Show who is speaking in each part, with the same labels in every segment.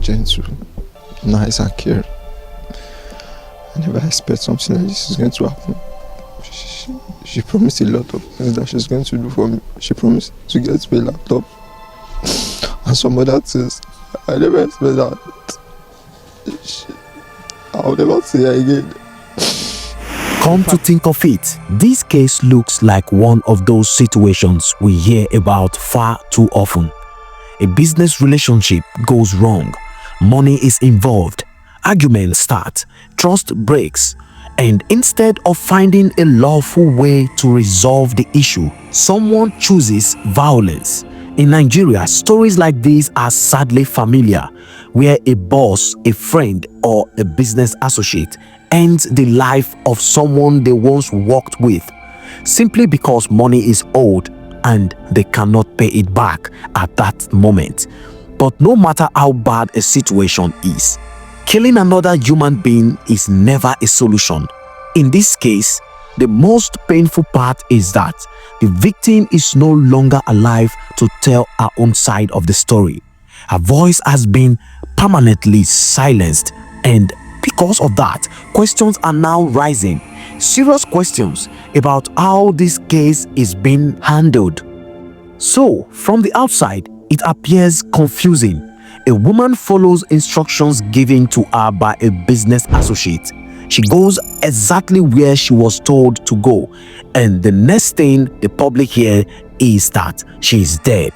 Speaker 1: gentle, nice and caring. I never expect something like this is going to happen. She promised a lot of things that she's going to do for me. She promised to get me a laptop and some other things. I never expect that. I'll never see her again.
Speaker 2: Come to think of it, this case looks like one of those situations we hear about far too often. A business relationship goes wrong, money is involved, arguments start, trust breaks, and instead of finding a lawful way to resolve the issue, someone chooses violence. In Nigeria, stories like these are sadly familiar, where a boss, a friend, or a business associate ends the life of someone they once worked with, simply because money is owed and they cannot pay it back at that moment. But no matter how bad a situation is, killing another human being is never a solution. In this case, the most painful part is that the victim is no longer alive to tell her own side of the story. Her voice has been permanently silenced, and because of that, questions are now rising. Serious questions about how this case is being handled. So, from the outside, it appears confusing. A woman follows instructions given to her by a business associate. She goes exactly where she was told to go, and the next thing the public hear is that she is dead.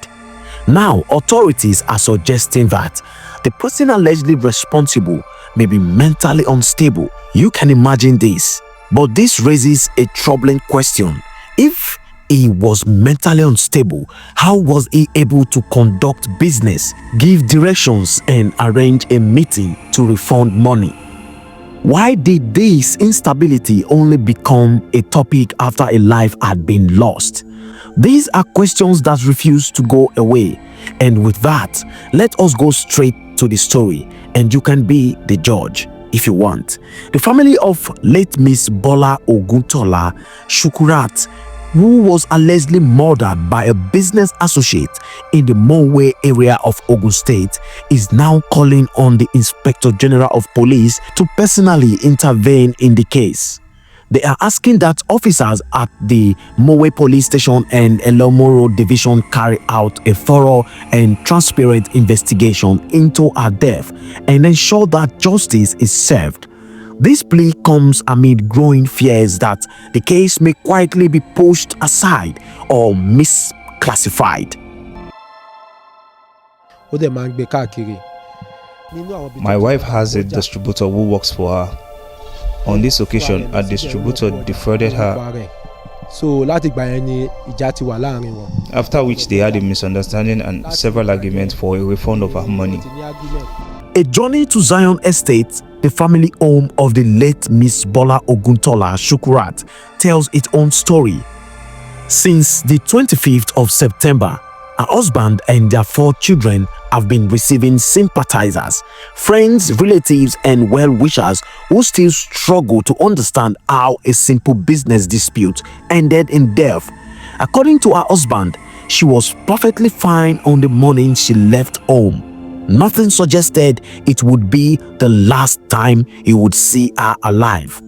Speaker 2: Now, authorities are suggesting that the person allegedly responsible may be mentally unstable. You can imagine this, but this raises a troubling question. If he was mentally unstable, how was he able to conduct business, give directions, and arrange a meeting to refund money? Why did this instability only become a topic after a life had been lost? These are questions that refuse to go away. And with that, let us go straight to the story, and you can be the judge if you want. The family of late Miss Bola Oguntola Shukurat, who was allegedly murdered by a business associate in the Mowe area of Ogun State, is now calling on the Inspector General of Police to personally intervene in the case. They are asking that officers at the Mowe Police Station and Elomoro Division carry out a thorough and transparent investigation into her death and ensure that justice is served. This plea comes amid growing fears that the case may quietly be pushed aside or misclassified.
Speaker 3: My wife has a distributor who works for her. On this occasion, a distributor defrauded her, after which they had a misunderstanding and several arguments for a refund of her money.
Speaker 2: A journey to Zion Estate, the family home of the late Miss Bola Oguntola Shukurat, tells its own story. Since the 25th of September, her husband and their 4 children have been receiving sympathizers, friends, relatives, and well-wishers who still struggle to understand how a simple business dispute ended in death. According to her husband, she was perfectly fine on the morning she left home. Nothing suggested it would be the last time he would see her alive.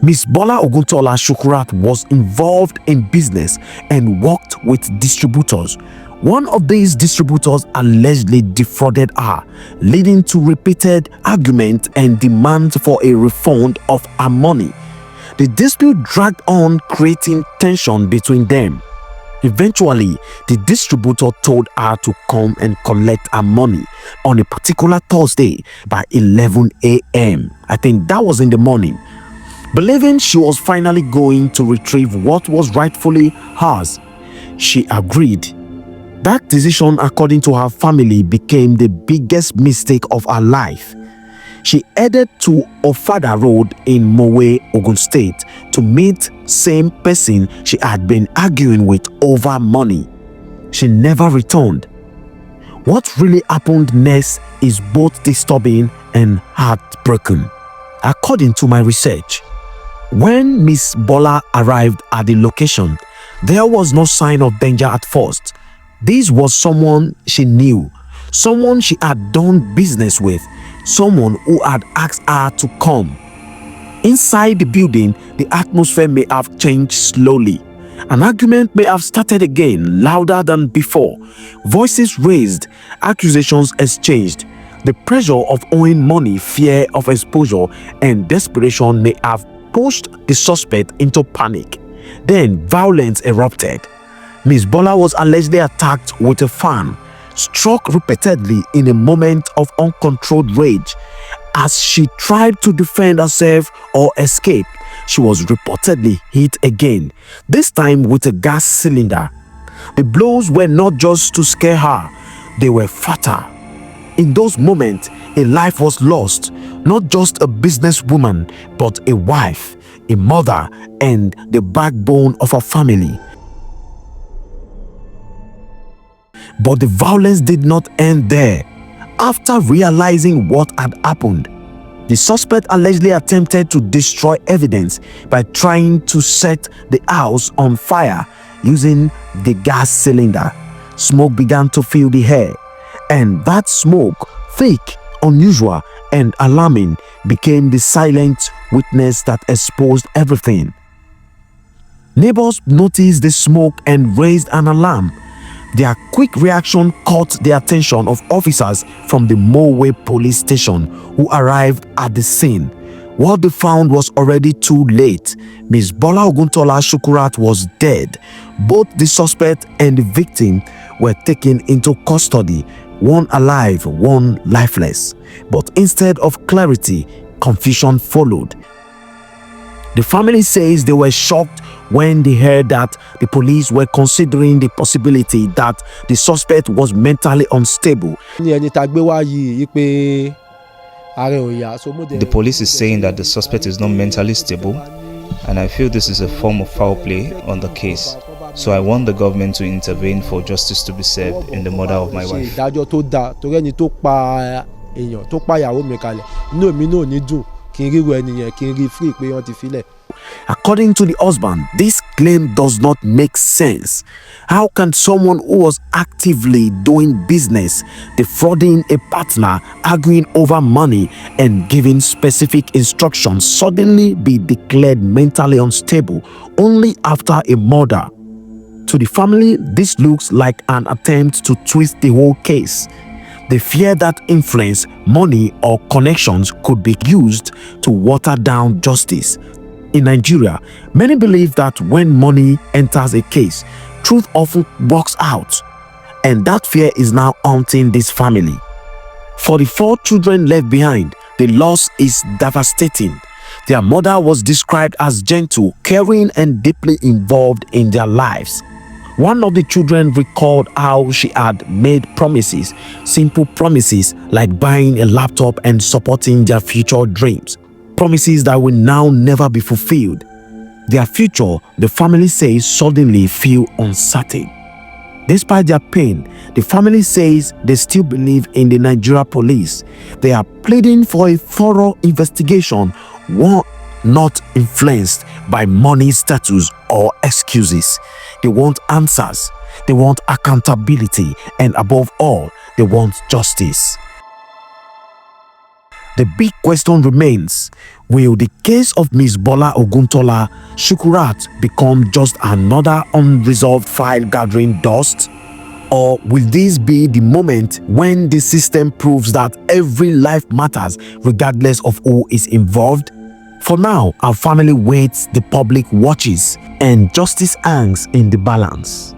Speaker 2: Miss Bola Oguntola Shukurat was involved in business and worked with distributors. One of these distributors allegedly defrauded her, leading to repeated arguments and demands for a refund of her money. The dispute dragged on, creating tension between them. Eventually, the distributor told her to come and collect her money on a particular Thursday by 11 a.m. I think that was in the morning. Believing she was finally going to retrieve what was rightfully hers, she agreed. That decision, according to her family, became the biggest mistake of her life. She headed to Ofada Road in Mowe, Ogun State to meet same person she had been arguing with over money. She never returned. What really happened next is both disturbing and heartbreaking. According to my research, when Miss Bola arrived at the location, there was no sign of danger at first. This was someone she knew, someone she had done business with, someone who had asked her to come. Inside the building, the atmosphere may have changed slowly. An argument may have started again, louder than before. Voices raised, accusations exchanged. The pressure of owing money, fear of exposure, and desperation may have pushed the suspect into panic. Then violence erupted. Ms. Bola was allegedly attacked with a fan, struck repeatedly in a moment of uncontrolled rage. As she tried to defend herself or escape, she was reportedly hit again, this time with a gas cylinder. The blows were not just to scare her, they were fatal. In those moments, a life was lost, not just a businesswoman, but a wife, a mother, and the backbone of her family. But the violence did not end there. After realizing what had happened, the suspect allegedly attempted to destroy evidence by trying to set the house on fire using the gas cylinder. Smoke began to fill the air, and that smoke, thick, unusual, and alarming, became the silent witness that exposed everything. Neighbors noticed the smoke and raised an alarm. Their quick reaction caught the attention of officers from the Mowe police station, who arrived at the scene. What they found was already too late. Ms. Bola Oguntola Shukurat was dead. Both the suspect and the victim were taken into custody, one alive, one lifeless. But instead of clarity, confusion followed. The family says they were shocked when they heard that the police were considering the possibility that the suspect was mentally unstable.
Speaker 3: The police is saying that the suspect is not mentally stable, and I feel this is a form of foul play on the case. So I want the government to intervene for justice to be served in the murder of my wife.
Speaker 2: According to the husband, this claim does not make sense. How can someone who was actively doing business, defrauding a partner, arguing over money, and giving specific instructions suddenly be declared mentally unstable only after a murder? To the family, this looks like an attempt to twist the whole case. They fear that influence, money, or connections could be used to water down justice. In Nigeria, many believe that when money enters a case, truth often walks out, and that fear is now haunting this family. For the 4 children left behind, the loss is devastating. Their mother was described as gentle, caring, and deeply involved in their lives. One of the children recalled how she had made promises, simple promises like buying a laptop and supporting their future dreams. Promises that will now never be fulfilled. Their future, the family says, suddenly feel uncertain. Despite their pain, the family says they still believe in the Nigeria police. They are pleading for a thorough investigation, one not influenced by money, status, or excuses. They want answers, they want accountability, and above all, they want justice. The big question remains, will the case of Ms. Bola Oguntola Shukurat become just another unresolved file gathering dust? Or will this be the moment when the system proves that every life matters regardless of who is involved? For now, our family waits, the public watches, and justice hangs in the balance.